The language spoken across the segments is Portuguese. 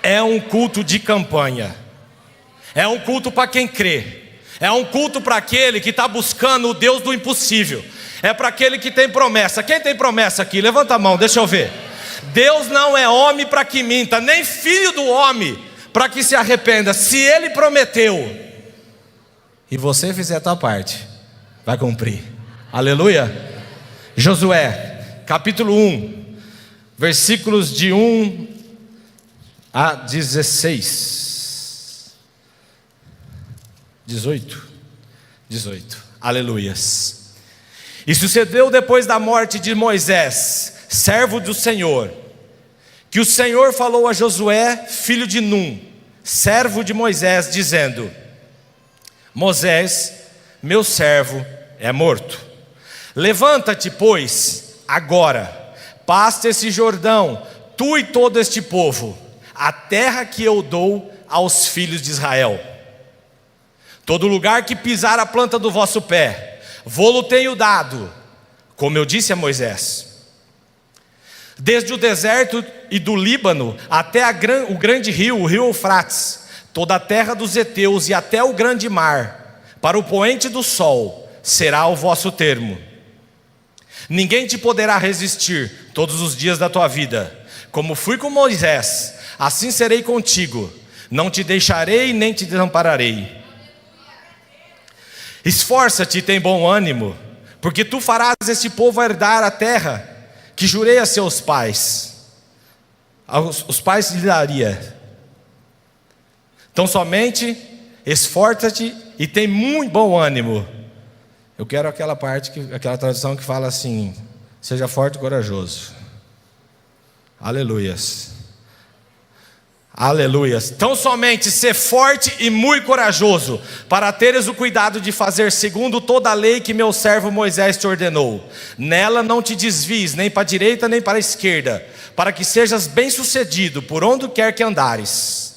é um culto de campanha. É um culto para quem crê. É um culto para aquele que está buscando o Deus do impossível. É para aquele que tem promessa. Quem tem promessa aqui? Levanta a mão, deixa eu ver. Deus não é homem para que minta, nem filho do homem para que se arrependa. Se Ele prometeu e você fizer a tua parte, vai cumprir. Aleluia. Josué, capítulo 1, versículos de 1 a 16. 18. Aleluias. E sucedeu depois da morte de Moisés, servo do Senhor, que o Senhor falou a Josué, filho de Num, servo de Moisés, dizendo: Moisés, meu servo, é morto. Levanta-te, pois, agora, passa esse Jordão, tu e todo este povo, a terra que eu dou aos filhos de Israel. Todo lugar que pisar a planta do vosso pé, vô-lo tenho dado, como eu disse a Moisés. Desde o deserto e do Líbano até o grande rio, o rio Eufrates, toda a terra dos heteus e até o grande mar, para o poente do sol, será o vosso termo. Ninguém te poderá resistir todos os dias da tua vida. Como fui com Moisés, assim serei contigo. Não te deixarei nem te desampararei. Esforça-te e tem bom ânimo, porque tu farás este povo herdar a terra que jurei a seus pais. Os pais lhe daria. Então somente esforça-te e tem muito bom ânimo. Eu quero aquela aquela tradução que fala assim: seja forte e corajoso. Aleluias. Aleluias. Então somente ser forte e muito corajoso, para teres o cuidado de fazer segundo toda a lei que meu servo Moisés te ordenou. Nela não te desvies nem para a direita nem para a esquerda, para que sejas bem sucedido por onde quer que andares.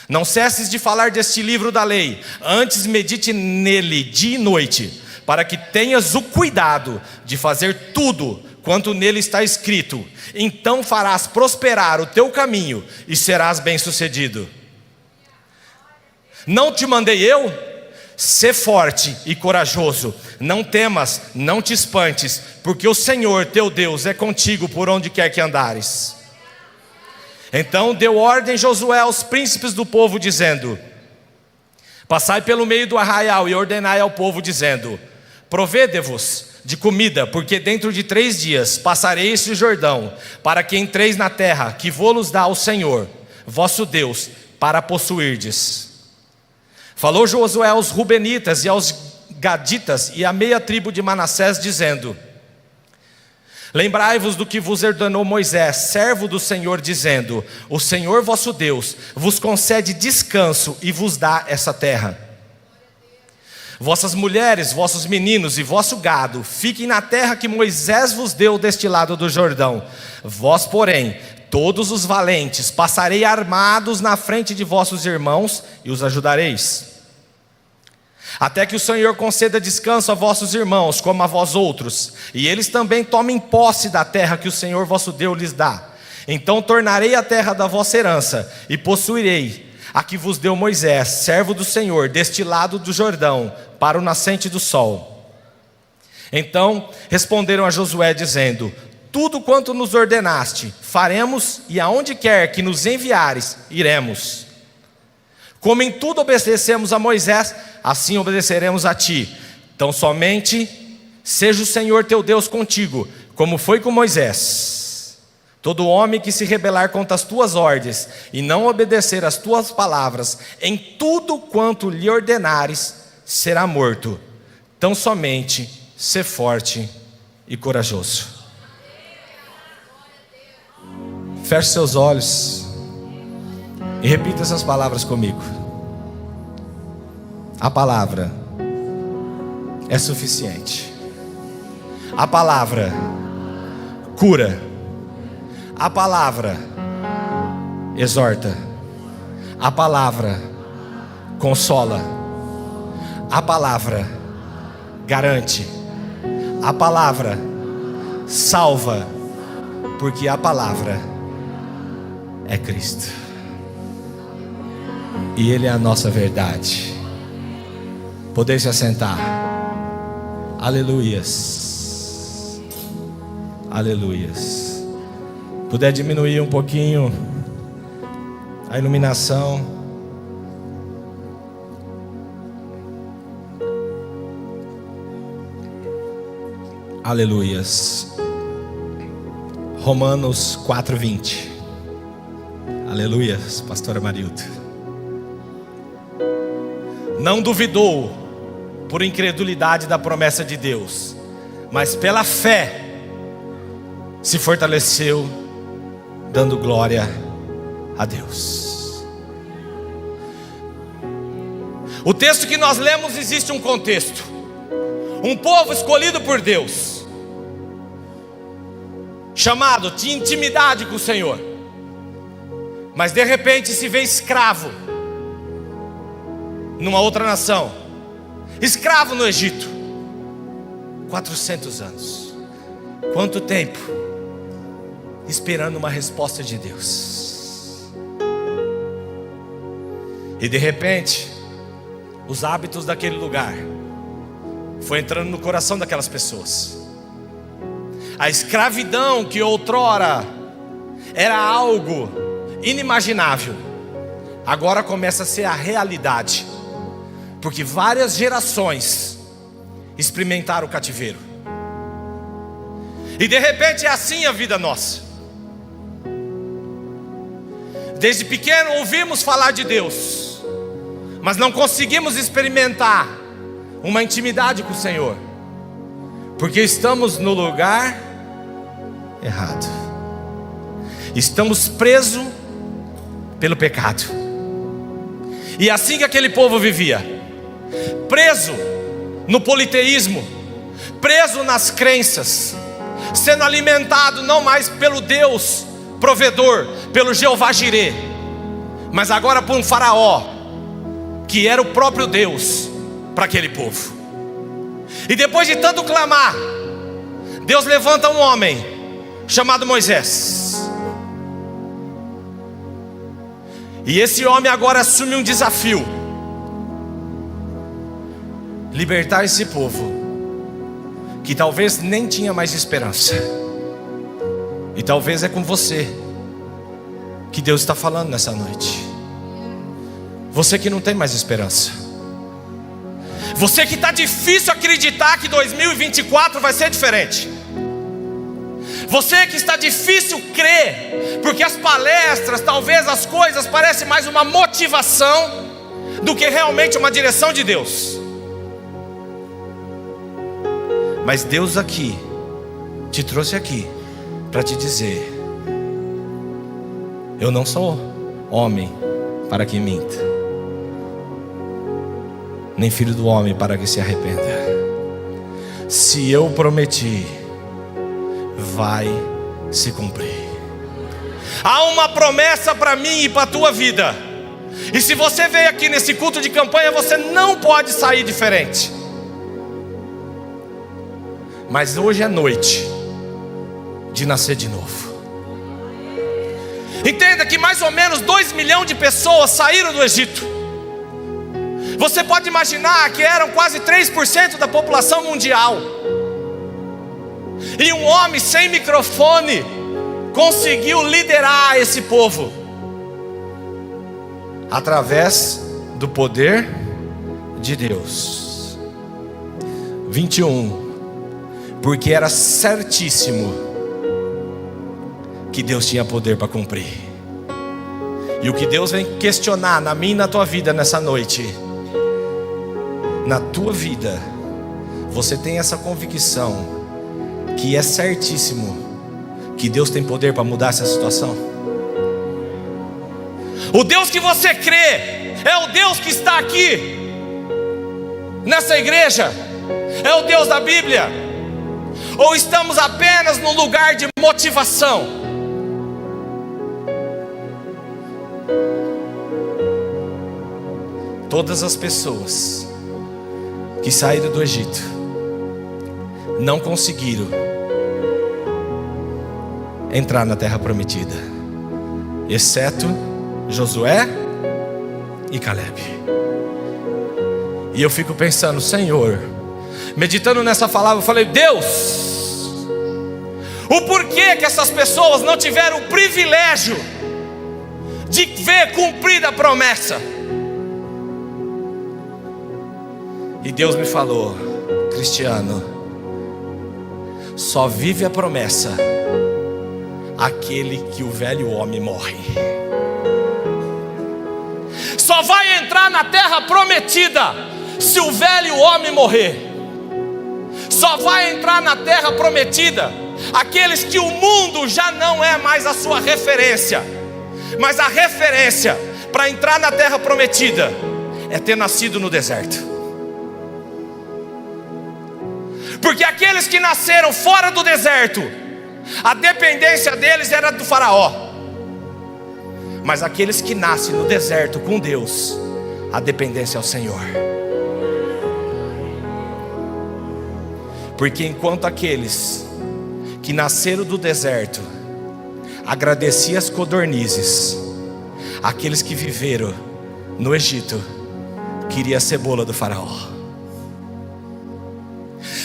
Não cesses de falar deste livro da lei, antes medite nele dia e noite, para que tenhas o cuidado de fazer tudo quanto nele está escrito. Então farás prosperar o teu caminho e serás bem-sucedido. Não te mandei eu? Sê forte e corajoso, não temas, não te espantes, porque o Senhor teu Deus é contigo por onde quer que andares. Então deu ordem Josué aos príncipes do povo, dizendo: passai pelo meio do arraial e ordenai ao povo, dizendo: provede-vos de comida, porque dentro de 3 dias passarei este Jordão, para que entreis na terra que vos dá o Senhor, vosso Deus, para possuirdes. Falou Josué aos Rubenitas e aos Gaditas e à meia tribo de Manassés, dizendo: lembrai-vos do que vos ordenou Moisés, servo do Senhor, dizendo: o Senhor vosso Deus vos concede descanso e vos dá essa terra. Vossas mulheres, vossos meninos e vosso gado fiquem na terra que Moisés vos deu deste lado do Jordão. Vós, porém, todos os valentes, passarei armados na frente de vossos irmãos e os ajudareis. Até que o Senhor conceda descanso a vossos irmãos, como a vós outros, e eles também tomem posse da terra que o Senhor vosso Deus lhes dá. Então tornarei a terra da vossa herança e possuirei a que vos deu Moisés, servo do Senhor, deste lado do Jordão, para o nascente do sol. Então responderam a Josué, dizendo: tudo quanto nos ordenaste, faremos, e aonde quer que nos enviares, iremos. Como em tudo obedecemos a Moisés, assim obedeceremos a ti. Então somente seja o Senhor teu Deus contigo, como foi com Moisés. Todo homem que se rebelar contra as tuas ordens e não obedecer às tuas palavras, em tudo quanto lhe ordenares, será morto. Então somente ser forte e corajoso. Feche seus olhos e repita essas palavras comigo. A palavra é suficiente. A palavra cura. A palavra exorta. A palavra consola. A palavra garante. A palavra salva, porque a palavra é Cristo. e Ele é a nossa verdade. Poder se assentar. Aleluias. Aleluias. Puder diminuir um pouquinho a iluminação. Aleluias. Romanos 4:20. Aleluias, pastora Marilda. Não duvidou por incredulidade da promessa de Deus, mas pela fé se fortaleceu, dando glória a Deus. O texto que nós lemos, existe um contexto. Um povo escolhido por Deus, chamado de intimidade com o Senhor, mas de repente se vê escravo numa outra nação, escravo no Egito, 400 anos. Quanto tempo esperando uma resposta de Deus, e de repente os hábitos daquele lugar foi entrando no coração daquelas pessoas. A escravidão, que outrora era algo inimaginável, agora começa a ser a realidade, porque várias gerações experimentaram o cativeiro. E de repente é assim a vida nossa. Desde pequeno ouvimos falar de Deus, mas não conseguimos experimentar uma intimidade com o Senhor, porque estamos no lugar errado. Estamos presos pelo pecado. E assim que aquele povo vivia, preso no politeísmo, preso nas crenças, sendo alimentado não mais pelo Deus provedor, pelo Jeová Jirê, mas agora por um faraó, que era o próprio Deus para aquele povo. E depois de tanto clamar, Deus levanta um homem chamado Moisés. E esse homem agora assume um desafio: libertar esse povo, que talvez nem tinha mais esperança. E talvez é com você que Deus está falando nessa noite. Você que não tem mais esperança, você que está difícil acreditar que 2024 vai ser diferente, você que está difícil crer, porque as palestras, talvez as coisas parecem mais uma motivação do que realmente uma direção de Deus. Mas Deus aqui te trouxe aqui para te dizer: eu não sou homem para que minta, nem filho do homem para que se arrependa. Se eu prometi, vai se cumprir. Há uma promessa para mim e para a tua vida. E se você veio aqui nesse culto de campanha, você não pode sair diferente. Mas hoje é noite de nascer de novo. Entenda que mais ou menos 2 milhões de pessoas saíram do Egito. Você pode imaginar que eram quase 3% da população mundial. E um homem sem microfone conseguiu liderar esse povo através do poder de Deus. 21. Porque era certíssimo que Deus tinha poder para cumprir. E o que Deus vem questionar na minha e na tua vida nessa noite: na tua vida, você tem essa convicção que é certíssimo que Deus tem poder para mudar essa situação? O Deus que você crê é o Deus que está aqui nessa igreja? É o Deus da Bíblia? Ou estamos apenas num lugar de motivação? Todas as pessoas que saíram do Egito não conseguiram entrar na terra prometida, exceto Josué e Calebe. E eu fico pensando, Senhor, meditando nessa palavra, eu falei, Deus, o porquê que essas pessoas não tiveram o privilégio de ver cumprida a promessa? E Deus me falou, Cristiano, só vive a promessa aquele que o velho homem morre. Só vai entrar na terra prometida se o velho homem morrer. Só vai entrar na terra prometida aqueles que o mundo já não é mais a sua referência, mas a referência para entrar na terra prometida é ter nascido no deserto. Porque aqueles que nasceram fora do deserto, a dependência deles era do faraó. Mas aqueles que nascem no deserto com Deus, a dependência é o Senhor. Porque enquanto aqueles que nasceram do deserto agradeciam as codornizes, aqueles que viveram no Egito queriam a cebola do faraó.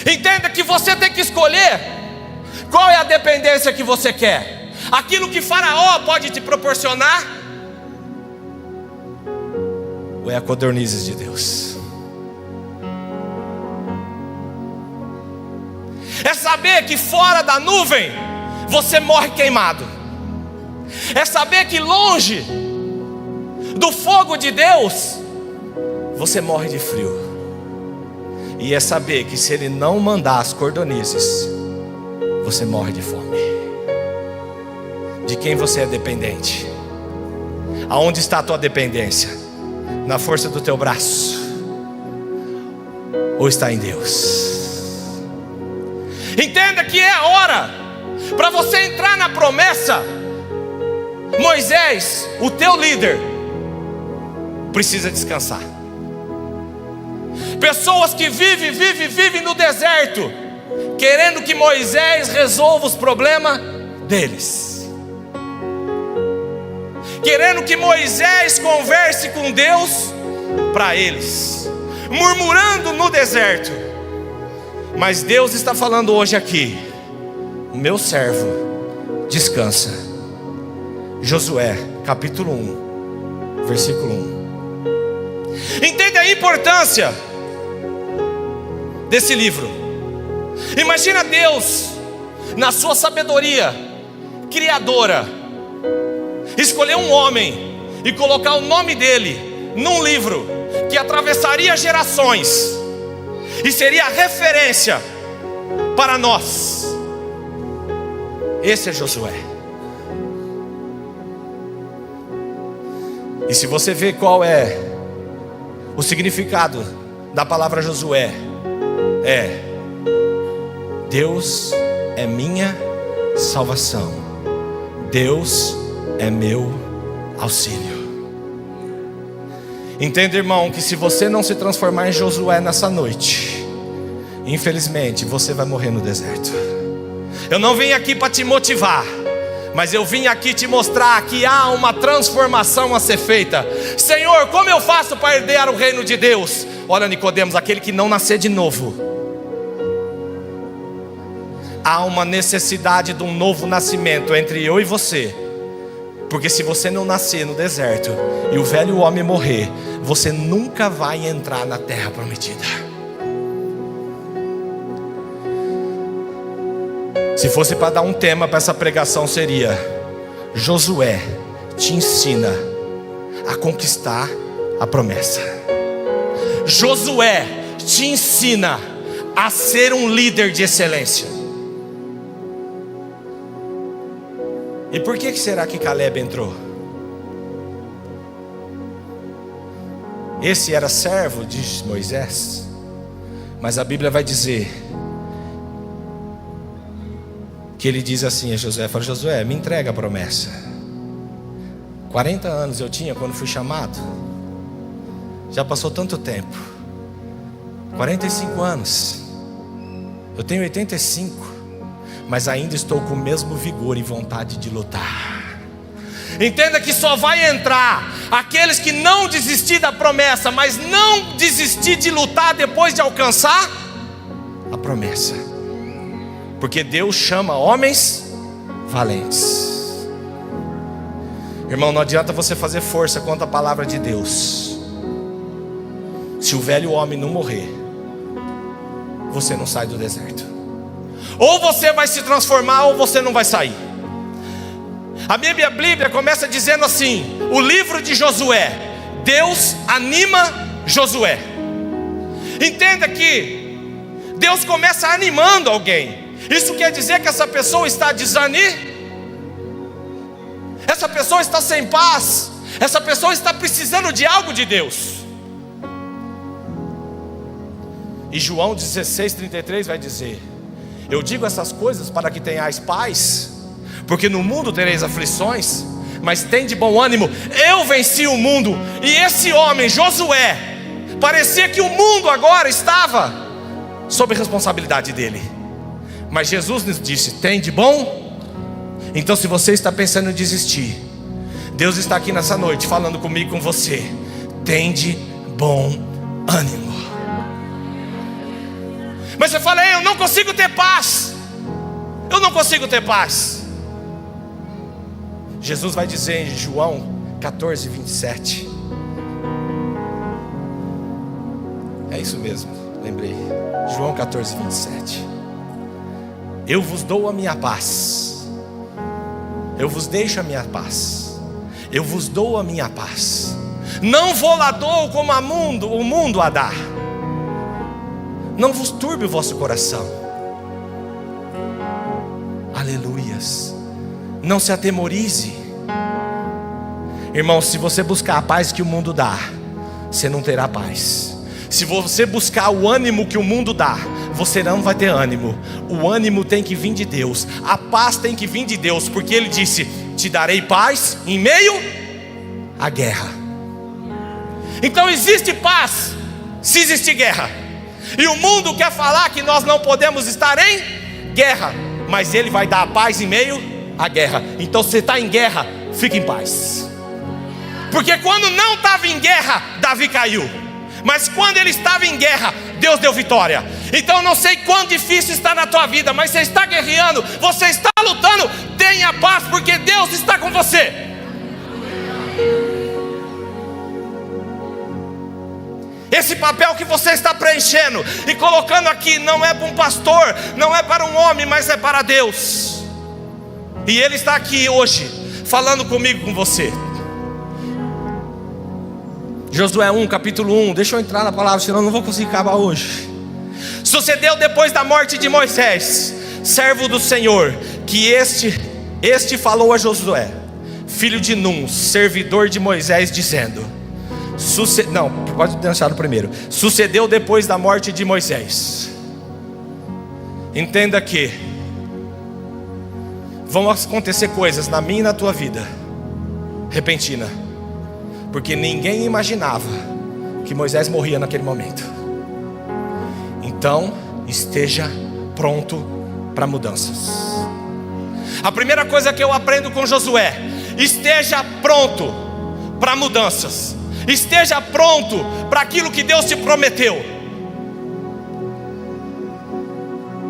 Entenda que você tem que escolher qual é a dependência que você quer. Aquilo que faraó pode te proporcionar, ou é a codornizes de Deus? É saber que fora da nuvem você morre queimado. É saber que longe do fogo de Deus você morre de frio. E é saber que se Ele não mandar as cordonizes, você morre de fome. De quem você é dependente? Aonde está a tua dependência? Na força do teu braço? Ou está em Deus? Entenda que é a hora para você entrar na promessa. Moisés, o teu líder, precisa descansar. Pessoas que vivem no deserto, querendo que Moisés resolva os problemas deles, querendo que Moisés converse com Deus para eles, murmurando no deserto. Mas Deus está falando hoje aqui, o meu servo descansa. Josué capítulo 1 versículo 1. Entenda a importância desse livro. Imagina Deus, na sua sabedoria criadora, escolher um homem e colocar o nome dele num livro que atravessaria gerações e seria referência para nós. Esse é Josué. E se você vê qual é o significado da palavra Josué, é: Deus é minha salvação, Deus é meu auxílio. Entenda, irmão, que se você não se transformar em Josué nessa noite, infelizmente você vai morrer no deserto. Eu não vim aqui para te motivar, mas eu vim aqui te mostrar que há uma transformação a ser feita. Senhor, como eu faço para herdar o reino de Deus? Olha, Nicodemos, aquele que não nascer de novo, há uma necessidade de um novo nascimento entre eu e você. Porque se você não nascer no deserto e o velho homem morrer, você nunca vai entrar na terra prometida. Se fosse para dar um tema para essa pregação, seria: Josué te ensina a conquistar a promessa. Josué te ensina a ser um líder de excelência. E por que será que Calebe entrou? Esse era servo de Moisés, mas a Bíblia vai dizer que ele diz assim a Josué: fala, Josué, me entrega a promessa. 40 anos eu tinha quando fui chamado. Já passou tanto tempo. 45 anos. Eu tenho 85, mas ainda estou com o mesmo vigor e vontade de lutar. Entenda que só vai entrar aqueles que não desistir da promessa, mas não desistir de lutar depois de alcançar a promessa. Porque Deus chama homens valentes. Irmão, não adianta você fazer força contra a palavra de Deus. Se o velho homem não morrer, você não sai do deserto. Ou você vai se transformar, ou você não vai sair. A Bíblia começa dizendo assim: o livro de Josué, Deus anima Josué. Entenda que Deus começa animando alguém. Isso quer dizer que essa pessoa está desanimada, essa pessoa está sem paz, essa pessoa está precisando de algo de Deus. E João 16:33 vai dizer: eu digo essas coisas para que tenhais paz, porque no mundo tereis aflições, mas tem de bom ânimo, eu venci o mundo. E esse homem, Josué, parecia que o mundo agora estava sob responsabilidade dele, mas Jesus nos disse: tem de bom. Então, se você está pensando em desistir, Deus está aqui nessa noite falando comigo, com você: tem de bom ânimo. Mas você fala: eu não consigo ter paz, eu não consigo ter paz. Jesus vai dizer em João 14:27. É isso mesmo, lembrei. João 14:27. Eu vos dou a minha paz, eu vos deixo a minha paz, eu vos dou a minha paz. Não vou lá dou como o mundo a dá. Não vos turbe o vosso coração. Aleluias. Não se atemorize. Irmão, se você buscar a paz que o mundo dá, você não terá paz. Se você buscar o ânimo que o mundo dá, você não vai ter ânimo. O ânimo tem que vir de Deus. A paz tem que vir de Deus, porque Ele disse: te darei paz em meio à guerra. Então existe paz se existe guerra. E o mundo quer falar que nós não podemos estar em guerra, mas Ele vai dar a paz em meio à guerra. Então, se você está em guerra, fique em paz. Porque quando não estava em guerra, Davi caiu. Mas quando ele estava em guerra, Deus deu vitória. Então, não sei quão difícil está na tua vida, mas você está guerreando, você está lutando, tenha paz, porque Deus está com você. Esse papel que você está preenchendo e colocando aqui não é para um pastor, não é para um homem, mas é para Deus. E Ele está aqui hoje falando comigo, com você. Josué 1, capítulo 1. Deixa eu entrar na palavra, senão eu não vou conseguir acabar hoje. Sucedeu depois da morte de Moisés, servo do Senhor, que este falou a Josué, filho de Num, servidor de Moisés, dizendo: não, pode deixar no primeiro. Sucedeu depois da morte de Moisés. Entenda que vão acontecer coisas na minha e na tua vida repentina, porque ninguém imaginava que Moisés morria naquele momento. Então esteja pronto para mudanças. A primeira coisa que eu aprendo com Josué: esteja pronto para mudanças. Esteja pronto para aquilo que Deus te prometeu.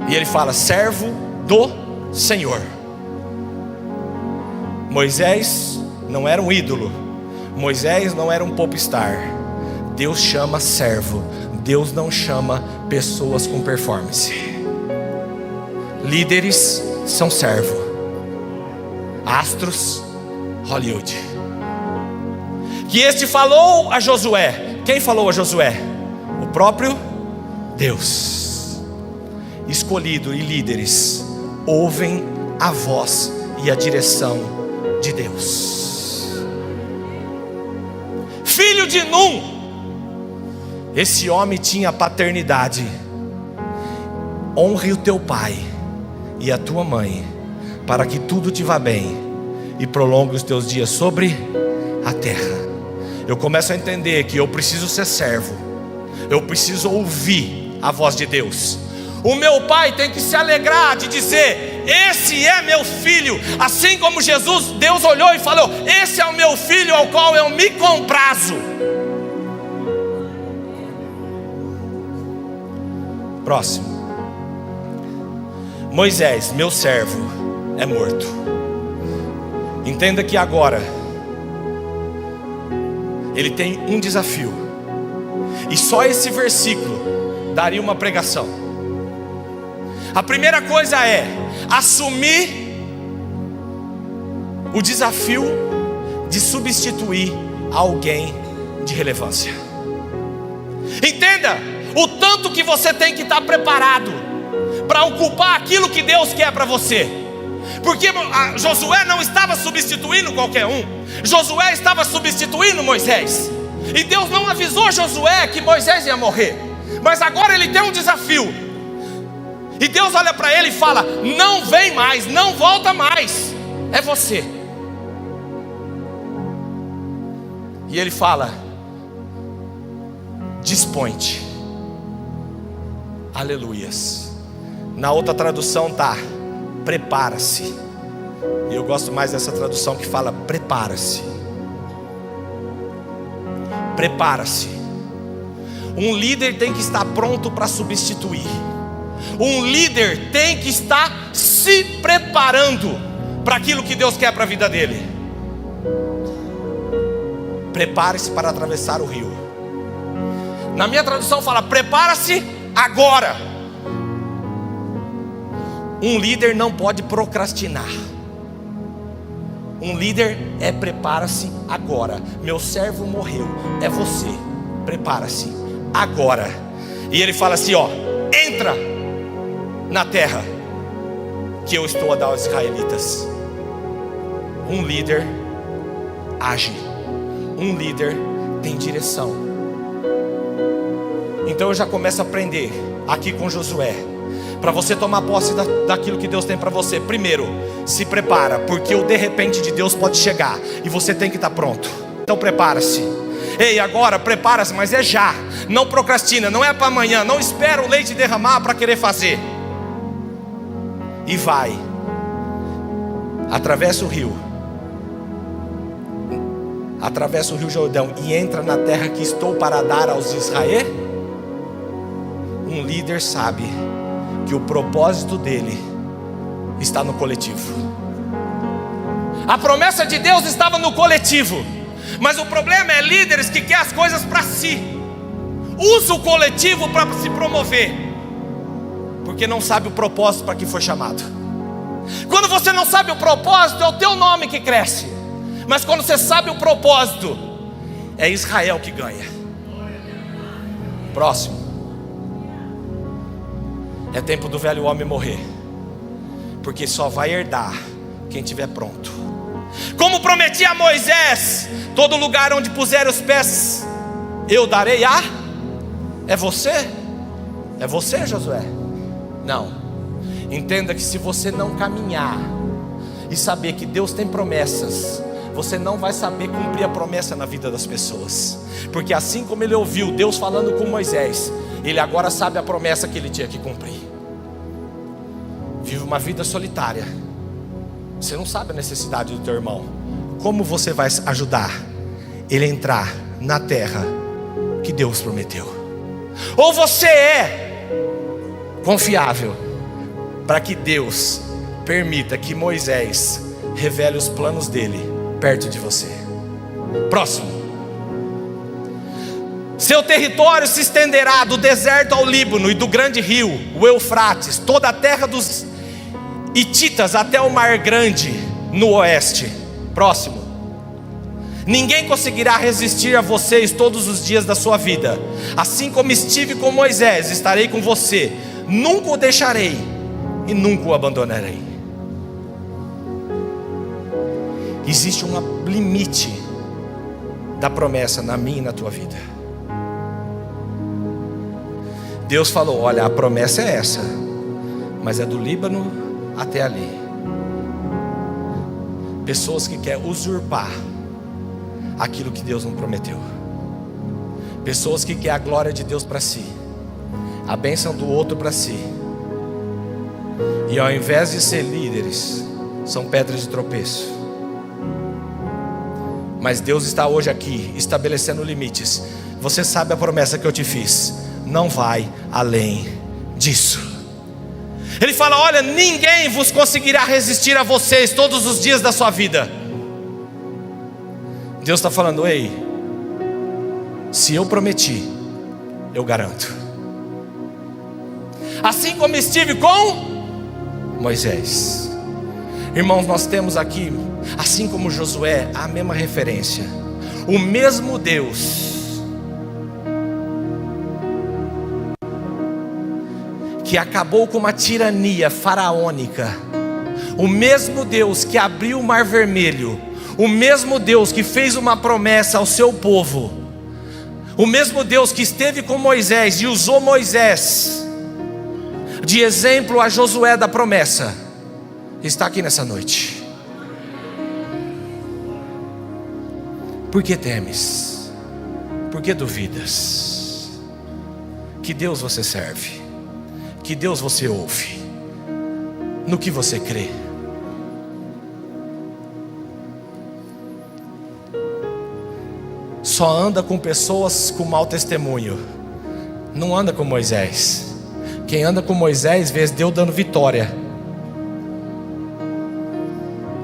E ele fala: servo do Senhor. Moisés não era um ídolo, Moisés não era um popstar. Deus chama servo, Deus não chama pessoas com performance. Líderes são servo, astros, Hollywood. Que este falou a Josué. Quem falou a Josué? O próprio Deus. Escolhido e líderes ouvem a voz e a direção de Deus. Filho de Num, esse homem tinha paternidade. Honre o teu pai e a tua mãe, para que tudo te vá bem e prolongue os teus dias sobre a terra. Eu começo a entender que eu preciso ser servo, eu preciso ouvir a voz de Deus. O meu pai tem que se alegrar de dizer: esse é meu filho. Assim como Jesus, Deus olhou e falou: esse é o meu filho ao qual eu me comprazo. Próximo. Moisés, meu servo, é morto. Entenda que agora ele tem um desafio, e só esse versículo daria uma pregação. A primeira coisa é assumir o desafio de substituir alguém de relevância. Entenda o tanto que você tem que estar preparado para ocupar aquilo que Deus quer para você. Porque Josué não estava substituindo qualquer um. Josué estava substituindo Moisés. E Deus não avisou Josué que Moisés ia morrer. Mas agora ele tem um desafio. E Deus olha para ele e fala: não vem mais, não volta mais, é você. E ele fala: dispõe-te. Aleluias. Na outra tradução está: prepara-se. E eu gosto mais dessa tradução que fala: prepara-se. Prepara-se. Um líder tem que estar pronto para substituir. Um líder tem que estar se preparando para aquilo que Deus quer para a vida dele. Prepare-se para atravessar o rio. Na minha tradução fala: prepara-se agora. Um líder não pode procrastinar. Um líder é: prepara-se agora. Meu servo morreu, é você. Prepara-se agora. E ele fala assim: ó, entra na terra que eu estou a dar aos israelitas. Um líder age. Um líder tem direção. Então eu já começo a aprender aqui com Josué. Para você tomar posse daquilo que Deus tem para você, primeiro, se prepara, porque o de repente de Deus pode chegar e você tem que estar pronto. Então prepara-se. Ei, agora prepara-se, mas é já. Não procrastina, não é para amanhã. Não espera o leite derramar para querer fazer. E vai. Atravessa o rio. Atravessa o rio Jordão e entra na terra que estou para dar aos Israel. Um líder sabe que o propósito dele está no coletivo. A promessa de Deus estava no coletivo. Mas o problema é líderes que querem as coisas para si. Usa o coletivo para se promover, porque não sabe o propósito para que foi chamado. Quando você não sabe o propósito, é o teu nome que cresce. Mas quando você sabe o propósito, é Israel que ganha. Próximo. É tempo do velho homem morrer, porque só vai herdar quem estiver pronto. Como prometi a Moisés: todo lugar onde puser os pés, eu darei a... É você? É você, Josué? Não. Entenda que se você não caminhar e saber que Deus tem promessas, você não vai saber cumprir a promessa na vida das pessoas. Porque assim como ele ouviu Deus falando com Moisés, ele agora sabe a promessa que ele tinha que cumprir. Vive uma vida solitária. Você não sabe a necessidade do teu irmão. Como você vai ajudar ele a entrar na terra que Deus prometeu? Ou você é confiável para que Deus permita que Moisés revele os planos dele perto de você? Próximo. Seu território se estenderá do deserto ao Líbano e do grande rio, o Eufrates, toda a terra dos Hititas até o Mar Grande no oeste. Próximo. Ninguém conseguirá resistir a vocês todos os dias da sua vida. Assim como estive com Moisés, estarei com você. Nunca o deixarei e nunca o abandonarei. Existe um limite da promessa na minha e na tua vida. Deus falou: olha, a promessa é essa, mas é do Líbano até ali. Pessoas que querem usurpar aquilo que Deus não prometeu. Pessoas que querem a glória de Deus para si, a bênção do outro para si. E ao invés de ser líderes, são pedras de tropeço. Mas Deus está hoje aqui estabelecendo limites. Você sabe a promessa que eu te fiz: não vai além disso. Ele fala: olha, ninguém vos conseguirá resistir a vocês todos os dias da sua vida. Deus está falando: ei, se eu prometi, eu garanto. Assim como estive com Moisés. Irmãos, nós temos aqui, assim como Josué, a mesma referência. O mesmo Deus que acabou com uma tirania faraônica, o mesmo Deus que abriu o Mar Vermelho, o mesmo Deus que fez uma promessa ao seu povo, o mesmo Deus que esteve com Moisés e usou Moisés de exemplo a Josué da promessa, está aqui nessa noite. Por que temes? Por que duvidas? Que Deus você serve? Que Deus você ouve? No que você crê? Só anda com pessoas com mau testemunho. Não anda com Moisés. Quem anda com Moisés vê Deus dando vitória.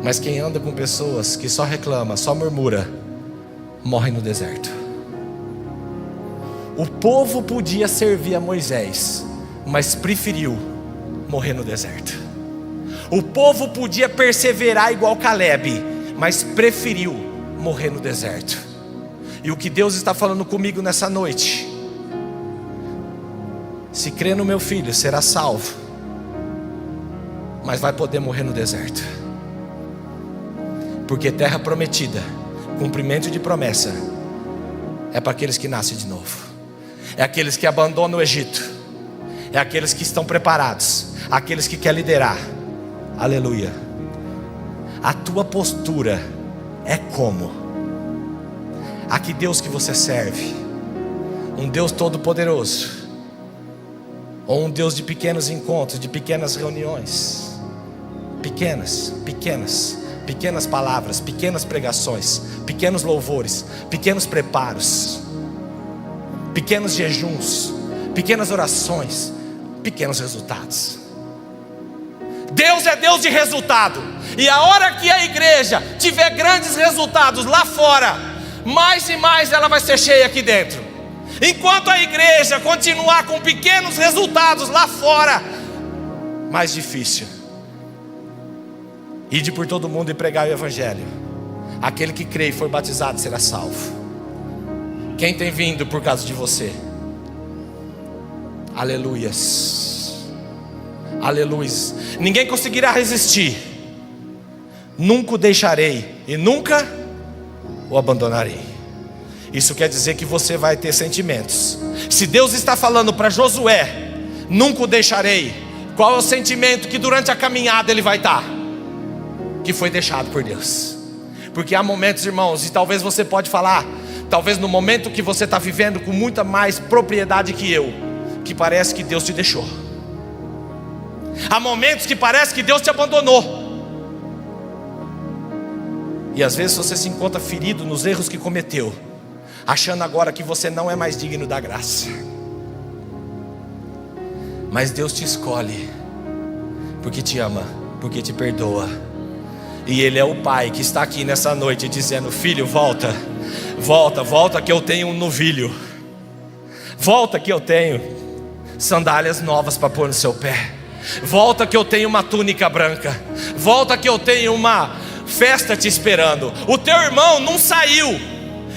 Mas quem anda com pessoas que só reclama, só murmura, morre no deserto. O povo podia servir a Moisés, mas preferiu morrer no deserto. O povo podia perseverar igual Caleb, mas preferiu morrer no deserto. E o que Deus está falando comigo nessa noite: se crê no meu filho, será salvo, mas vai poder morrer no deserto. Porque terra prometida, cumprimento de promessa, é para aqueles que nascem de novo. É aqueles que abandonam o Egito. É aqueles que estão preparados. Aqueles que querem liderar. Aleluia. A tua postura é como? A que Deus que você serve? Um Deus todo poderoso? Ou um Deus de pequenos encontros, de pequenas reuniões? Pequenas palavras, pequenas pregações, pequenos louvores, pequenos preparos, pequenos jejuns, pequenas orações, pequenos resultados. Deus é Deus de resultado. E a hora que a igreja tiver grandes resultados lá fora, mais e mais ela vai ser cheia aqui dentro. Enquanto a igreja continuar com pequenos resultados lá fora, mais difícil. Ide por todo mundo e pregai o evangelho. Aquele que crê e for batizado será salvo. Quem tem vindo por causa de você? Aleluias. Aleluias. Ninguém conseguirá resistir. Nunca o deixarei e nunca o abandonarei. Isso quer dizer que você vai ter sentimentos. Se Deus está falando para Josué: nunca o deixarei, qual é o sentimento que durante a caminhada ele vai estar? Que foi deixado por Deus. Porque há momentos, irmãos, e talvez você pode falar, talvez no momento que você está vivendo com muita mais propriedade que eu, que parece que Deus te deixou. Há momentos que parece que Deus te abandonou. E às vezes você se encontra ferido nos erros que cometeu, achando agora que você não é mais digno da graça. Mas Deus te escolhe, porque te ama, porque te perdoa. E Ele é o Pai que está aqui nessa noite dizendo: filho, volta, volta, volta que eu tenho um novilho. Volta que eu tenho sandálias novas para pôr no seu pé. Volta que eu tenho uma túnica branca. Volta que eu tenho uma festa te esperando. O teu irmão não saiu,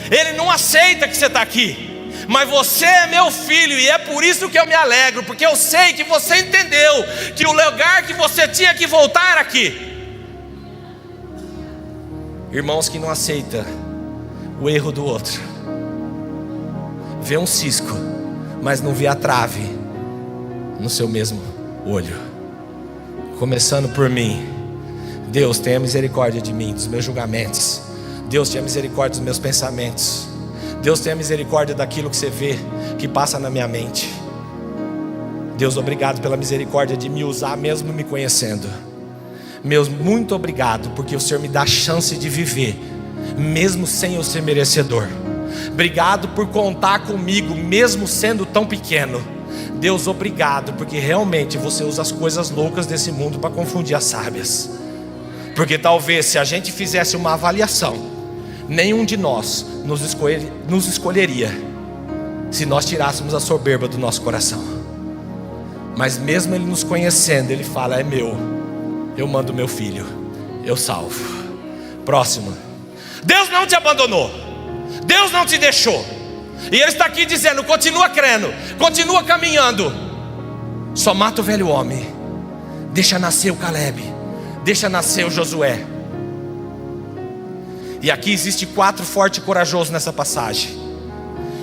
ele não aceita que você está aqui, mas você é meu filho, e é por isso que eu me alegro, porque eu sei que você entendeu que o lugar que você tinha que voltar era aqui. Irmãos que não aceitam o erro do outro, vê um cisco, mas não vê a trave no seu mesmo olho. Começando por mim. Deus, tenha misericórdia de mim, dos meus julgamentos. Deus, tenha misericórdia dos meus pensamentos. Deus, tenha misericórdia daquilo que você vê, que passa na minha mente. Deus, obrigado pela misericórdia de me usar mesmo me conhecendo. Meu, muito obrigado, porque o Senhor me dá a chance de viver, mesmo sem eu ser merecedor. Obrigado por contar comigo, mesmo sendo tão pequeno. Deus, obrigado, porque realmente você usa as coisas loucas desse mundo para confundir as sábias. Porque talvez se a gente fizesse uma avaliação, nenhum de nós nos escolheria se nós tirássemos a soberba do nosso coração. Mas mesmo Ele nos conhecendo, Ele fala: é meu, eu mando meu filho, eu salvo. Próximo. Deus não te abandonou, Deus não te deixou. E Ele está aqui dizendo: continua crendo, continua caminhando. Só mata o velho homem, deixa nascer o Caleb, deixa nascer o Josué. E aqui existe 4 fortes e corajosos nessa passagem.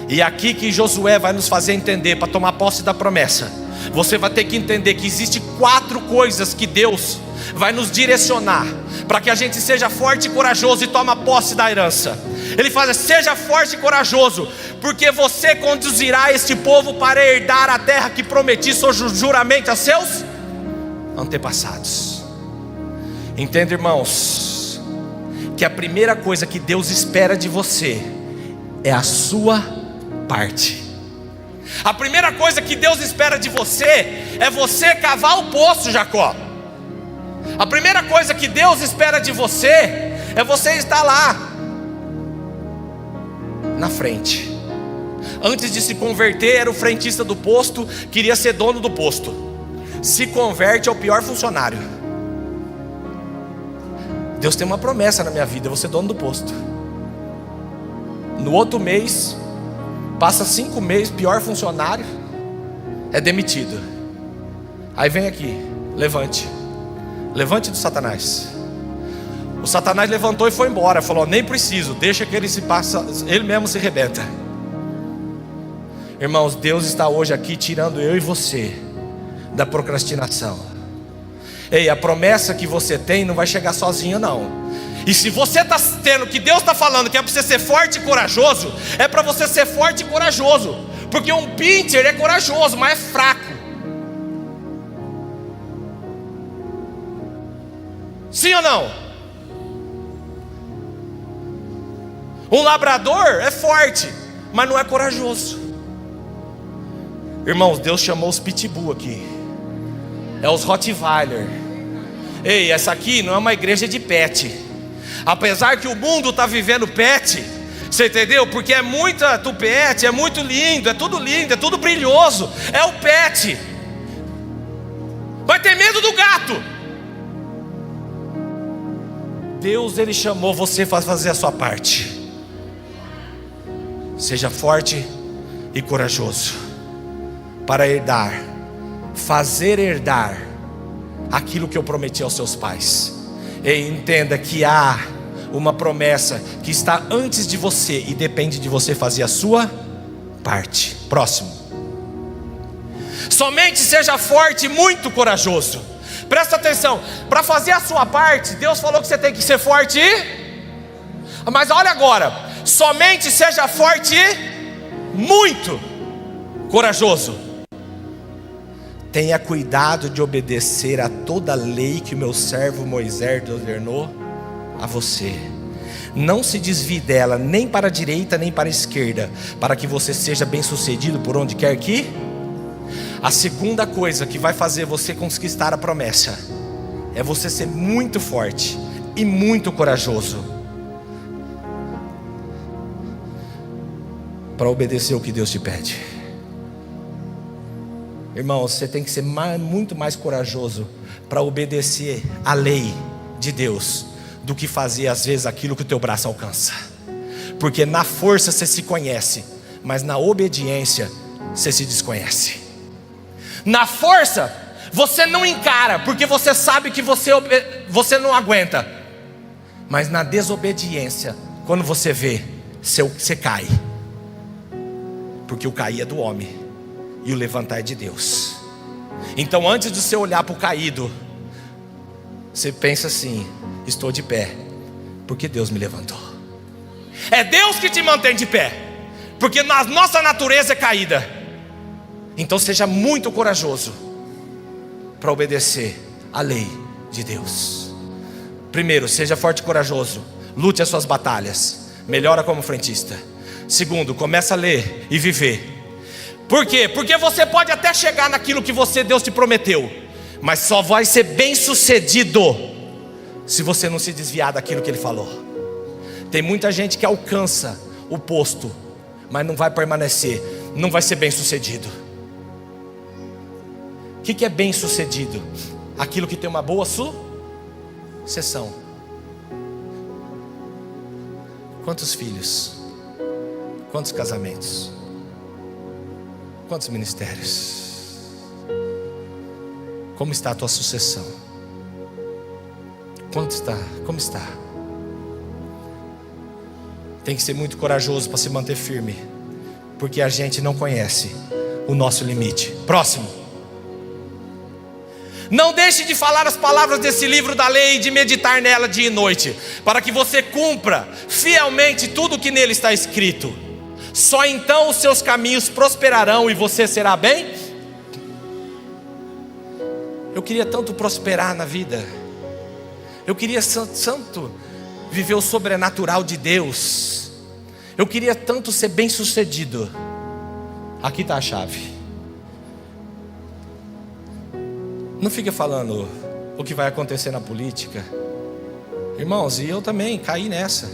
E aqui que Josué vai nos fazer entender, para tomar posse da promessa, você vai ter que entender que existe 4 coisas que Deus vai nos direcionar para que a gente seja forte e corajoso e toma posse da herança. Ele fala: seja forte e corajoso, porque você conduzirá este povo para herdar a terra que prometi sob juramento a seus antepassados. Entenda, irmãos, que a primeira coisa que Deus espera de você é a sua parte. A primeira coisa que Deus espera de você é você cavar o poço, Jacó. A primeira coisa que Deus espera de você é você estar lá na frente. Antes de se converter, era o frentista do posto, queria ser dono do posto. Se converte, é o pior funcionário. Deus tem uma promessa na minha vida: eu vou ser dono do posto. No outro mês, passa 5 meses, pior funcionário, é demitido. Aí vem aqui: levante do Satanás. O Satanás levantou e foi embora, falou: nem preciso, deixa que ele se passa, ele mesmo se rebenta. Irmãos, Deus está hoje aqui tirando eu e você da procrastinação. Ei, a promessa que você tem não vai chegar sozinha, não. E se você está tendo, que Deus está falando que é para você ser forte e corajoso, é para você ser forte e corajoso. Porque um pincher é corajoso, mas é fraco. Sim ou não? Um labrador é forte, mas não é corajoso. Irmãos, Deus chamou os pitbull aqui, é os Rottweiler. Ei, essa aqui não é uma igreja de pet. Apesar que o mundo está vivendo pet, você entendeu? Porque é muita tupete, é muito lindo, é tudo brilhoso. É o pet. Vai ter medo do gato. Deus, Ele chamou você para fazer a sua parte. Seja forte e corajoso para herdar, fazer herdar aquilo que eu prometi aos seus pais. E entenda que há uma promessa que está antes de você e depende de você fazer a sua parte. Próximo. Somente seja forte e muito corajoso. Presta atenção, para fazer a sua parte, Deus falou que você tem que ser forte mas olha agora, somente seja forte e muito corajoso. Tenha cuidado de obedecer a toda a lei que o meu servo Moisés ordenou a você. Não se desvie dela, nem para a direita, nem para a esquerda, para que você seja bem sucedido por onde quer que. A segunda coisa que vai fazer você conquistar a promessa é você ser muito forte e muito corajoso para obedecer o que Deus te pede. Irmão, você tem que ser muito mais corajoso para obedecer a lei de Deus do que fazer às vezes aquilo que o teu braço alcança. Porque na força você se conhece, mas na obediência você se desconhece. Na força você não encara, porque você sabe que você não aguenta. Mas na desobediência, quando você vê, você cai. Porque o cair é do homem e o levantar é de Deus. Então antes de você olhar para o caído, você pensa assim: estou de pé porque Deus me levantou. É Deus que te mantém de pé, porque a nossa natureza é caída. Então seja muito corajoso para obedecer a lei de Deus. Primeiro, seja forte e corajoso. Lute as suas batalhas. Melhora como frentista. Segundo, começa a ler e viver. Por quê? Porque você pode até chegar naquilo que Deus te prometeu, mas só vai ser bem sucedido se você não se desviar daquilo que Ele falou. Tem muita gente que alcança o posto, mas não vai permanecer, não vai ser bem sucedido. O que é bem sucedido? Aquilo que tem uma boa sucessão. Quantos filhos? Quantos casamentos? Quantos ministérios? Como está a tua sucessão? Como está? Tem que ser muito corajoso para se manter firme, porque a gente não conhece o nosso limite. Próximo. Não deixe de falar as palavras desse livro da lei e de meditar nela dia e noite, para que você cumpra fielmente tudo o que nele está escrito. Só então os seus caminhos prosperarão e você será bem. Eu queria tanto prosperar na vida. Eu queria tanto viver o sobrenatural de Deus. Eu queria tanto ser bem sucedido. Aqui está a chave. Não fica falando o que vai acontecer na política. Irmãos, e eu também caí nessa.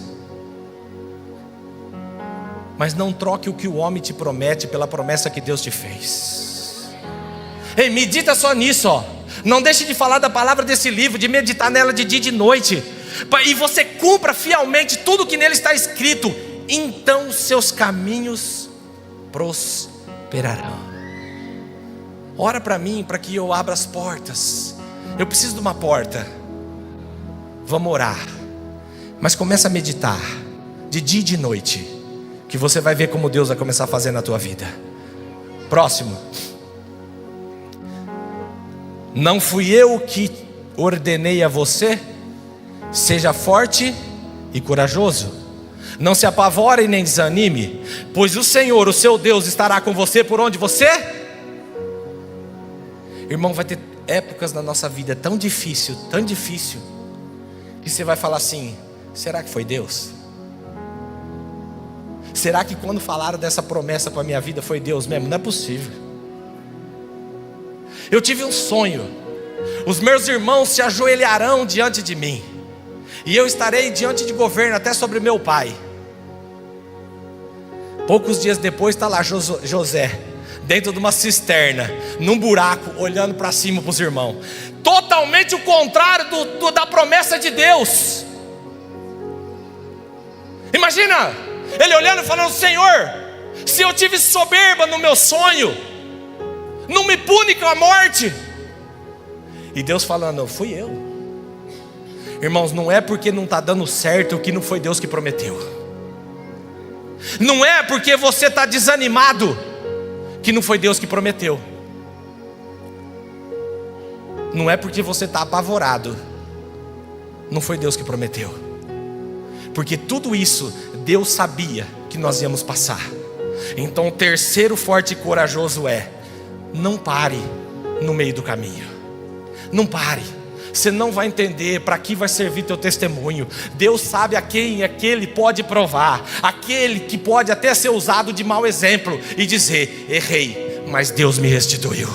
Mas não troque o que o homem te promete pela promessa que Deus te fez. Ei, medita só nisso, ó. Não deixe de falar da palavra desse livro, de meditar nela de dia e de noite, e você cumpra fielmente tudo que nele está escrito. Então seus caminhos prosperarão. Ora para mim, para que eu abra as portas. Eu preciso de uma porta. Vamos orar. Mas começa a meditar de dia e de noite, que você vai ver como Deus vai começar a fazer na tua vida. Próximo. Não fui eu que ordenei a você? Seja forte e corajoso. Não se apavore nem desanime, pois o Senhor, o seu Deus, estará com você por onde você... Irmão, vai ter épocas na nossa vida tão difícil, que você vai falar assim: será que foi Deus? Será que quando falaram dessa promessa para a minha vida foi Deus mesmo? Não é possível. Eu tive um sonho. Os meus irmãos se ajoelharão diante de mim, e eu estarei diante de governo até sobre meu pai. Poucos dias depois está lá José, dentro de uma cisterna, num buraco, olhando para cima para os irmãos. Totalmente o contrário da promessa de Deus. Imagina, ele olhando e falando: Senhor, se eu tive soberba no meu sonho, não me pune com a morte. E Deus falando: fui eu. Irmãos, não é porque não está dando certo que não foi Deus que prometeu. Não é porque você está desanimado que não foi Deus que prometeu. Não é porque você está apavorado, não foi Deus que prometeu. Porque tudo isso Deus sabia que nós íamos passar. Então o terceiro forte e corajoso é: não pare no meio do caminho. Não pare. Você não vai entender para que vai servir teu testemunho. Deus sabe a quem é que Ele pode provar. Aquele que pode até ser usado de mau exemplo e dizer: errei, mas Deus me restituiu.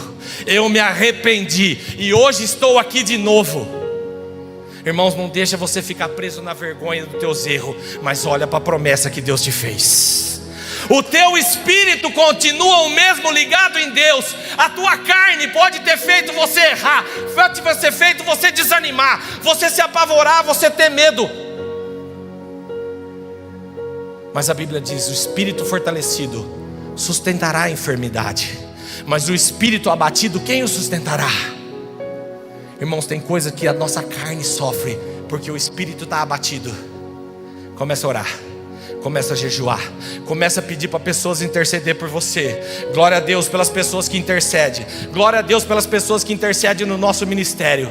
Eu me arrependi e hoje estou aqui de novo. Irmãos, não deixa você ficar preso na vergonha dos teus erros, mas olha para a promessa que Deus te fez. O teu espírito continua o mesmo ligado em Deus. A tua carne pode ter feito você errar, pode ter feito você desanimar, você se apavorar, você ter medo. Mas a Bíblia diz: o espírito fortalecido sustentará a enfermidade, mas o espírito abatido, quem o sustentará? Irmãos, tem coisa que a nossa carne sofre porque o espírito está abatido. Começa a orar, começa a jejuar, começa a pedir para pessoas interceder por você. Glória a Deus pelas pessoas que intercedem. Glória a Deus pelas pessoas que intercedem no nosso ministério.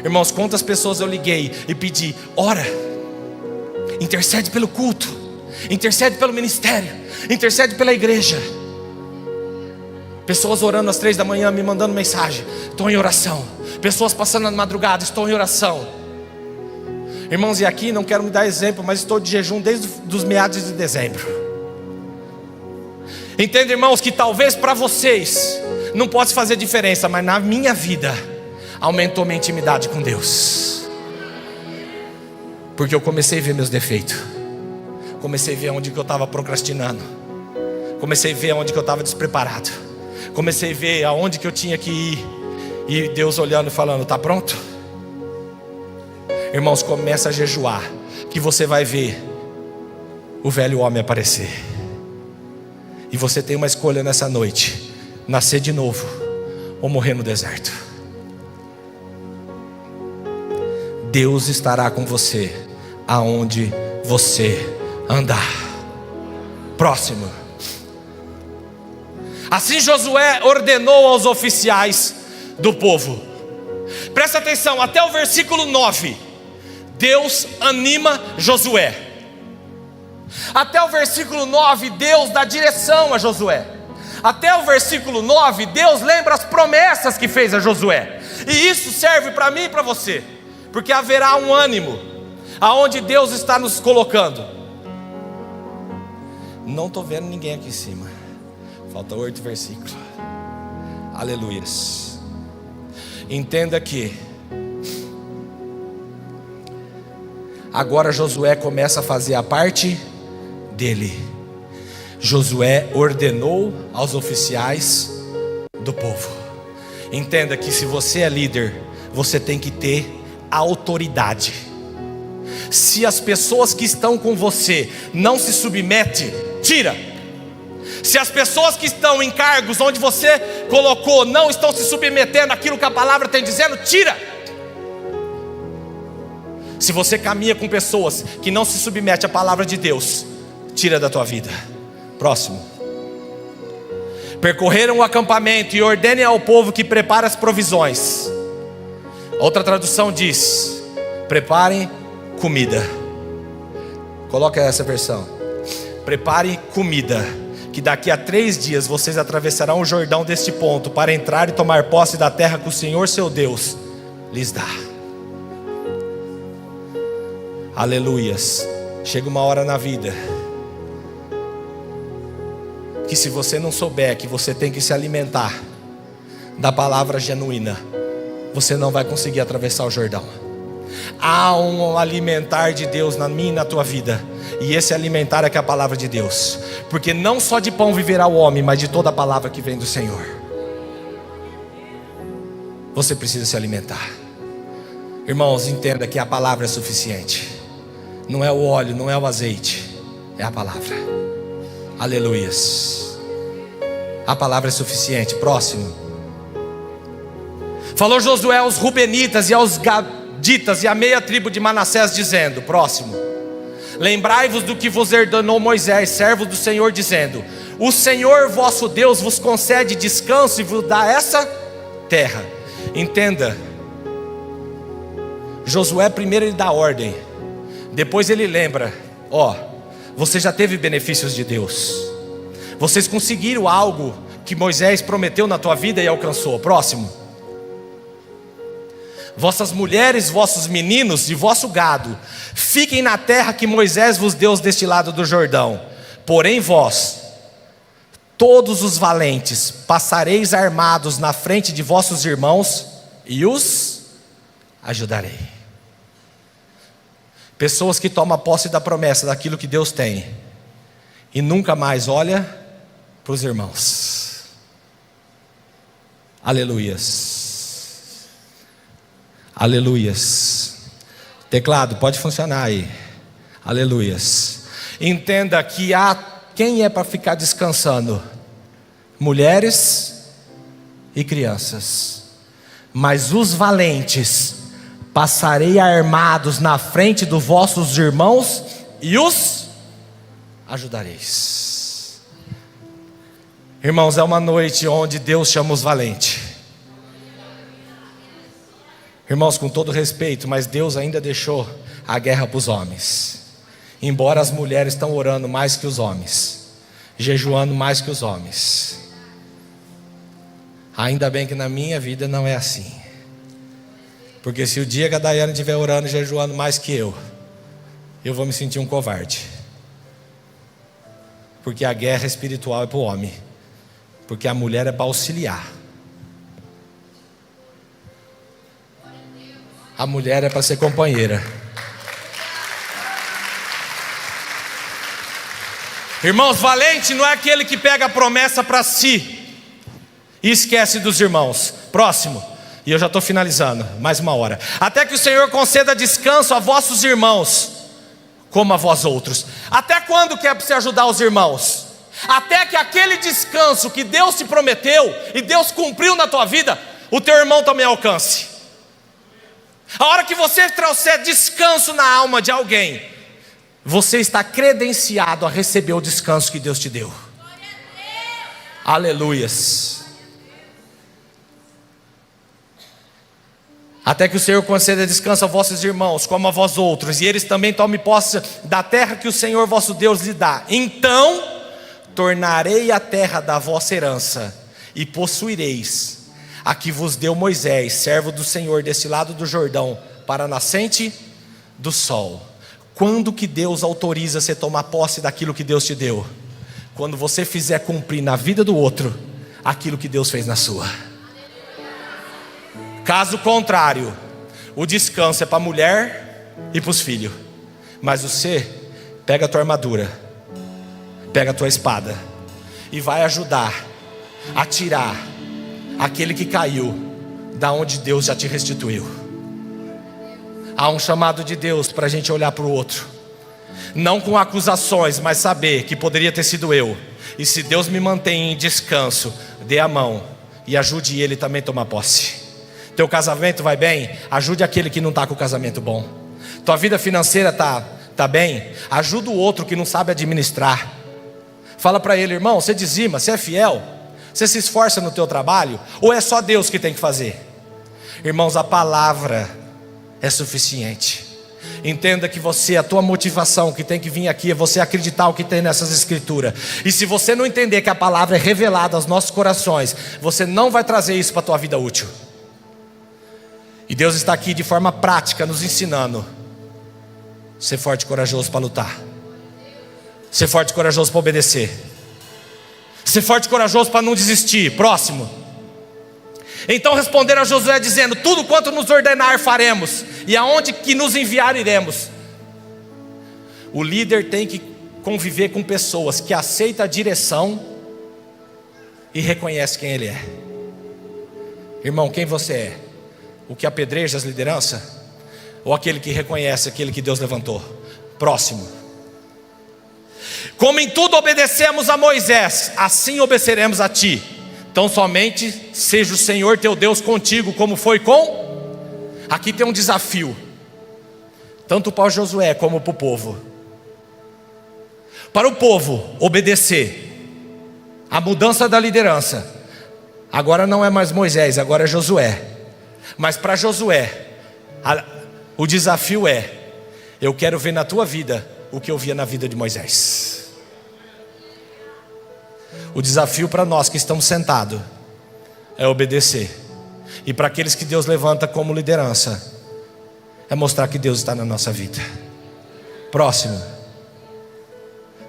Irmãos, quantas pessoas eu liguei e pedi: ora, intercede pelo culto, intercede pelo ministério, intercede pela igreja. Pessoas orando às 3 da manhã, me mandando mensagem: estou em oração. Pessoas passando na madrugada: estou em oração. Irmãos, e aqui não quero me dar exemplo, mas estou de jejum desde os meados de dezembro. Entende, irmãos, que talvez para vocês não possa fazer diferença, mas na minha vida aumentou minha intimidade com Deus. Porque eu comecei a ver meus defeitos, comecei a ver onde que eu estava procrastinando, comecei a ver onde que eu estava despreparado, comecei a ver aonde que eu tinha que ir. E Deus olhando e falando: está pronto? Irmãos, começa a jejuar, que você vai ver o velho homem aparecer. E você tem uma escolha nessa noite: nascer de novo ou morrer no deserto. Deus estará com você aonde você andar. Próximo. Assim Josué ordenou aos oficiais do povo. Presta atenção, até o versículo 9 Deus anima Josué. Até o versículo 9 Deus dá direção a Josué. Até o versículo 9 Deus lembra as promessas que fez a Josué. E isso serve para mim e para você, porque haverá um ânimo aonde Deus está nos colocando. Não estou vendo ninguém aqui em cima. Falta 8 versículos. Aleluias. Entenda que agora Josué começa a fazer a parte dele. Josué ordenou aos oficiais do povo. Entenda que se você é líder, você tem que ter autoridade. Se as pessoas que estão com você não se submetem, tira. Se as pessoas que estão em cargos onde você colocou não estão se submetendo àquilo que a palavra tem dizendo, tira. Se você caminha com pessoas que não se submetem à palavra de Deus, tira da tua vida. Próximo. Percorreram o acampamento e ordenem ao povo que prepare as provisões. Outra tradução diz: preparem comida. Coloca essa versão. Preparem comida, que daqui a 3 dias vocês atravessarão o Jordão deste ponto, para entrar e tomar posse da terra que o Senhor seu Deus lhes dá. Aleluias. Chega uma hora na vida que se você não souber que você tem que se alimentar da palavra genuína, você não vai conseguir atravessar o Jordão. Há um alimentar de Deus na minha e na tua vida, e esse alimentar é que é a palavra de Deus. Porque não só de pão viverá o homem, mas de toda a palavra que vem do Senhor. Você precisa se alimentar. Irmãos, entenda que a palavra é suficiente. Não é o óleo, não é o azeite, é a palavra. Aleluias. A palavra é suficiente. Próximo. Falou Josué aos Rubenitas e aos Gaditas e a meia tribo de Manassés, dizendo: próximo. Lembrai-vos do que vos ordenou Moisés, servo do Senhor, dizendo: o Senhor vosso Deus vos concede descanso e vos dá essa terra. Entenda, Josué primeiro ele dá ordem, depois ele lembra: ó, você já teve benefícios de Deus, vocês conseguiram algo que Moisés prometeu na tua vida e alcançou. Próximo. Vossas mulheres, vossos meninos e vosso gado fiquem na terra que Moisés vos deu deste lado do Jordão. Porém vós, todos os valentes, passareis armados na frente de vossos irmãos e os ajudarei. Pessoas que tomam posse da promessa daquilo que Deus tem e nunca mais olha para os irmãos. Aleluias. Aleluias. Teclado, pode funcionar aí. Aleluias. Entenda que há quem é para ficar descansando: mulheres e crianças. Mas os valentes passarei armados na frente dos vossos irmãos e os ajudareis. Irmãos, é uma noite onde Deus chama os valentes. Irmãos, com todo respeito, mas Deus ainda deixou a guerra para os homens. Embora as mulheres estão orando mais que os homens, jejuando mais que os homens. Ainda bem que na minha vida não é assim. Porque se o dia que a Daiane estiver orando e jejuando mais que eu vou me sentir um covarde. Porque a guerra espiritual é para o homem. Porque a mulher é para auxiliar. A mulher é para ser companheira. Irmãos, valente não é aquele que pega a promessa para si e esquece dos irmãos. Próximo. E eu já estou finalizando, mais uma hora. Até que o Senhor conceda descanso a vossos irmãos, como a vós outros. Até quando que é para você ajudar os irmãos? Até que aquele descanso que Deus te prometeu e Deus cumpriu na tua vida, o teu irmão também alcance. A hora que você trouxer descanso na alma de alguém, você está credenciado a receber o descanso que Deus te deu. Aleluias. Até que o Senhor conceda descanso a vossos irmãos, como a vós outros, e eles também tomem posse da terra que o Senhor vosso Deus lhe dá. Então tornarei a terra da vossa herança, e possuireis a que vos deu Moisés, servo do Senhor, desse lado do Jordão, para a nascente do sol. Quando que Deus autoriza você tomar posse daquilo que Deus te deu? Quando você fizer cumprir na vida do outro aquilo que Deus fez na sua. Caso contrário, o descanso é para a mulher e para os filhos. Mas você pega a tua armadura, pega a tua espada e vai ajudar a tirar aquele que caiu da onde Deus já te restituiu. Há um chamado de Deus para a gente olhar para o outro, não com acusações, mas saber que poderia ter sido eu. E se Deus me mantém em descanso, dê a mão e ajude ele também a tomar posse. Teu casamento vai bem? Ajude aquele que não está com o casamento bom. Tua vida financeira tá bem? Ajuda o outro que não sabe administrar. Fala para ele: irmão, você dizima, você é fiel? Você se esforça no teu trabalho? Ou é só Deus que tem que fazer? Irmãos, a palavra é suficiente. Entenda que a tua motivação que tem que vir aqui é você acreditar o que tem nessas escrituras. E se você não entender que a palavra é revelada aos nossos corações, você não vai trazer isso para a tua vida útil. E Deus está aqui de forma prática nos ensinando: ser forte e corajoso para lutar, ser forte e corajoso para obedecer, ser forte e corajoso para não desistir. Próximo. Então responderam a Josué dizendo: tudo quanto nos ordenar faremos, e aonde que nos enviar iremos. O líder tem que conviver com pessoas que aceitam a direção e reconhecem quem ele é. Irmão, quem você é? O que apedreja as lideranças? Ou aquele que reconhece aquele que Deus levantou? Próximo. Como em tudo obedecemos a Moisés, assim obedeceremos a ti. Então somente seja o Senhor teu Deus contigo, como foi com... Aqui tem um desafio, tanto para Josué como para o povo. Para o povo obedecer a mudança da liderança, agora não é mais Moisés, agora é Josué. Mas para Josué, o desafio é: eu quero ver na tua vida o que eu via na vida de Moisés. O desafio para nós que estamos sentados é obedecer. E para aqueles que Deus levanta como liderança, é mostrar que Deus está na nossa vida. Próximo.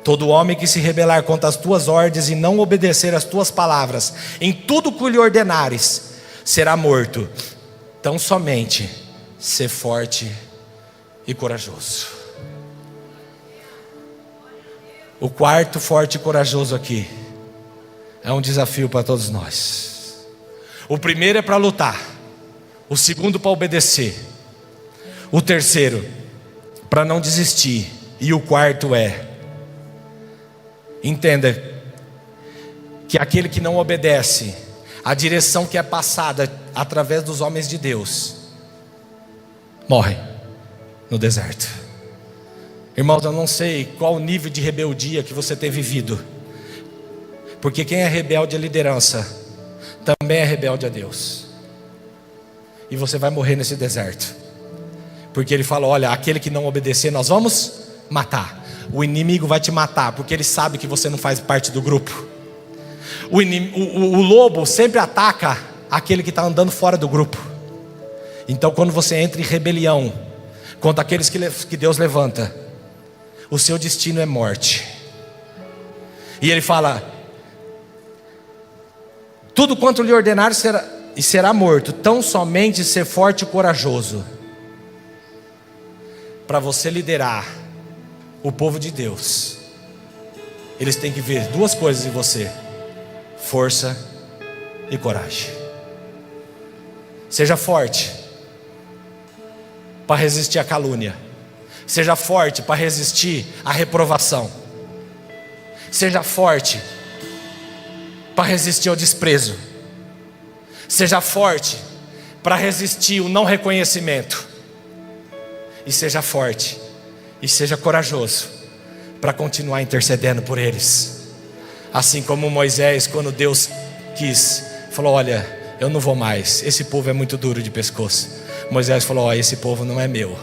Todo homem que se rebelar contra as tuas ordens e não obedecer às tuas palavras, em tudo que lhe ordenares, será morto. Então somente ser forte e corajoso. O quarto forte e corajoso aqui é um desafio para todos nós. O primeiro é para lutar, o segundo para obedecer, o terceiro para não desistir, e o quarto é: entenda que aquele que não obedece a direção que é passada através dos homens de Deus, morre no deserto. Irmãos, eu não sei qual o nível de rebeldia que você tem vivido, porque quem é rebelde à liderança também é rebelde a Deus. E você vai morrer nesse deserto, porque ele fala: olha, aquele que não obedecer nós vamos matar. O inimigo vai te matar, porque ele sabe que você não faz parte do grupo. O lobo sempre ataca aquele que está andando fora do grupo. Então quando você entra em rebelião contra aqueles que Deus levanta, o seu destino é morte. E ele fala: tudo quanto lhe ordenar será morto, tão somente ser forte e corajoso. Para você liderar o povo de Deus, eles têm que ver duas coisas em você: força e coragem. Seja forte para resistir à calúnia. Seja forte para resistir à reprovação. Seja forte para resistir ao desprezo. Seja forte para resistir ao não reconhecimento. E seja forte e seja corajoso para continuar intercedendo por eles. Assim como Moisés, quando Deus quis, falou: olha, eu não vou mais, esse povo é muito duro de pescoço. Moisés falou: olha, esse povo não é meu.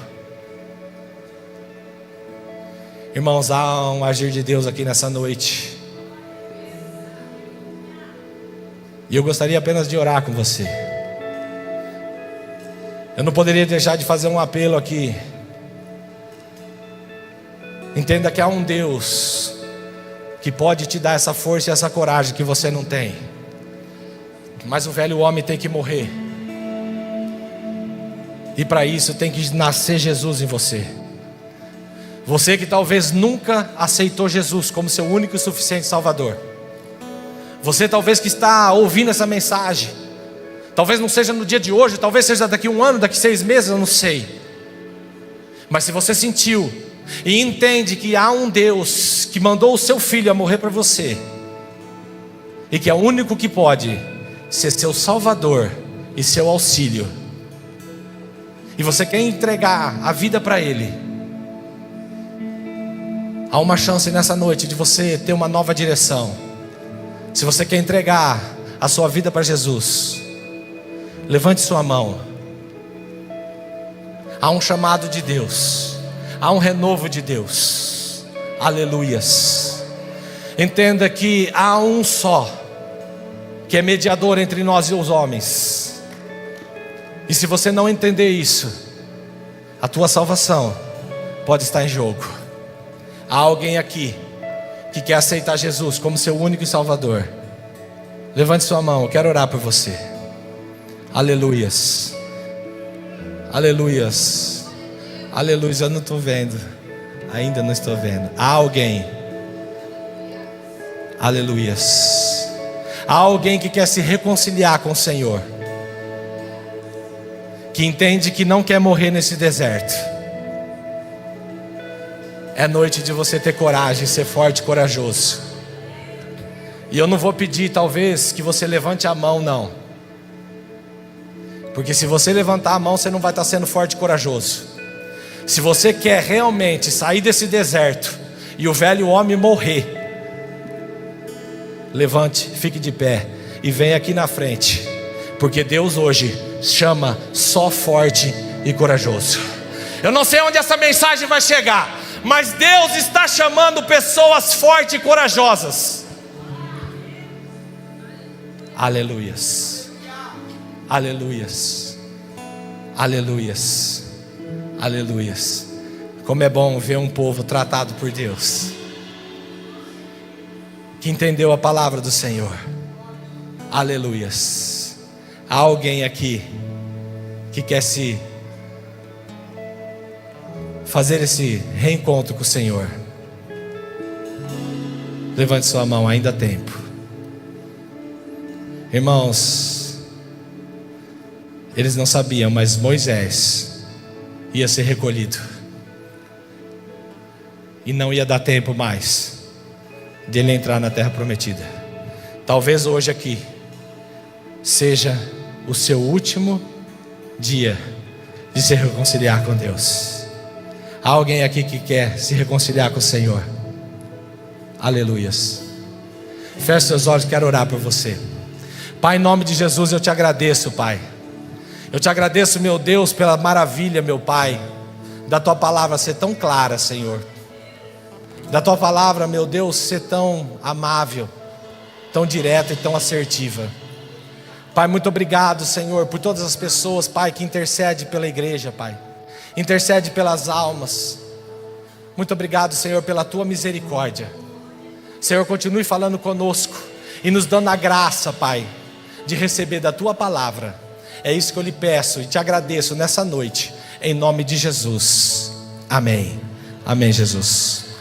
Irmãos, há um agir de Deus aqui nessa noite. E eu gostaria apenas de orar com você. Eu não poderia deixar de fazer um apelo aqui. Entenda que há um Deus que pode te dar essa força e essa coragem que você não tem. Mas o velho homem tem que morrer. E para isso tem que nascer Jesus em você. Você que talvez nunca aceitou Jesus como seu único e suficiente Salvador. Você talvez que está ouvindo essa mensagem, talvez não seja no dia de hoje, talvez seja daqui 1 ano, daqui 6 meses, eu não sei. Mas se você sentiu e entende que há um Deus que mandou o seu Filho a morrer para você, e que é o único que pode ser seu Salvador e seu auxílio, e você quer entregar a vida para Ele, há uma chance nessa noite de você ter uma nova direção. Se você quer entregar a sua vida para Jesus, levante sua mão. Há um chamado de Deus, há um renovo de Deus. Aleluias. Entenda que há um só que é mediador entre nós e os homens. E se você não entender isso, a tua salvação pode estar em jogo. Há alguém aqui que quer aceitar Jesus como seu único Salvador. Levante sua mão, eu quero orar por você. Aleluias. Aleluias. Aleluia, eu não estou vendo. Ainda não estou vendo. Há alguém. Aleluias. Há alguém que quer se reconciliar com o Senhor, que entende que não quer morrer nesse deserto. É noite de você ter coragem, ser forte e corajoso. E eu não vou pedir talvez que você levante a mão, não. Porque se você levantar a mão, você não vai estar sendo forte e corajoso. Se você quer realmente sair desse deserto e o velho homem morrer, levante, fique de pé e venha aqui na frente. Porque Deus hoje chama só forte e corajoso. Eu não sei onde essa mensagem vai chegar, mas Deus está chamando pessoas fortes e corajosas. Aleluias. Aleluias. Aleluias. Aleluias. Como é bom ver um povo tratado por Deus, que entendeu a palavra do Senhor. Aleluias. Há alguém aqui que quer se fazer esse reencontro com o Senhor? Levante sua mão, ainda há tempo. Irmãos, eles não sabiam, mas Moisés ia ser recolhido, e não ia dar tempo mais de ele entrar na terra prometida. Talvez hoje aqui seja o seu último dia de se reconciliar com Deus. Há alguém aqui que quer se reconciliar com o Senhor? Aleluias. Feche seus olhos, quero orar por você. Pai, em nome de Jesus eu te agradeço, Pai. Eu te agradeço, meu Deus, pela maravilha, meu Pai, da tua palavra ser tão clara, Senhor. Da tua palavra, meu Deus, ser tão amável. tão direta e tão assertiva. Pai, muito obrigado, Senhor, por todas as pessoas, Pai, que intercede pela igreja, Pai. Intercede pelas almas. Muito obrigado, Senhor, pela tua misericórdia. Senhor, continue falando conosco e nos dando a graça, Pai, de receber da tua palavra. É isso que eu lhe peço e te agradeço nessa noite, em nome de Jesus. Amém. Amém, Jesus.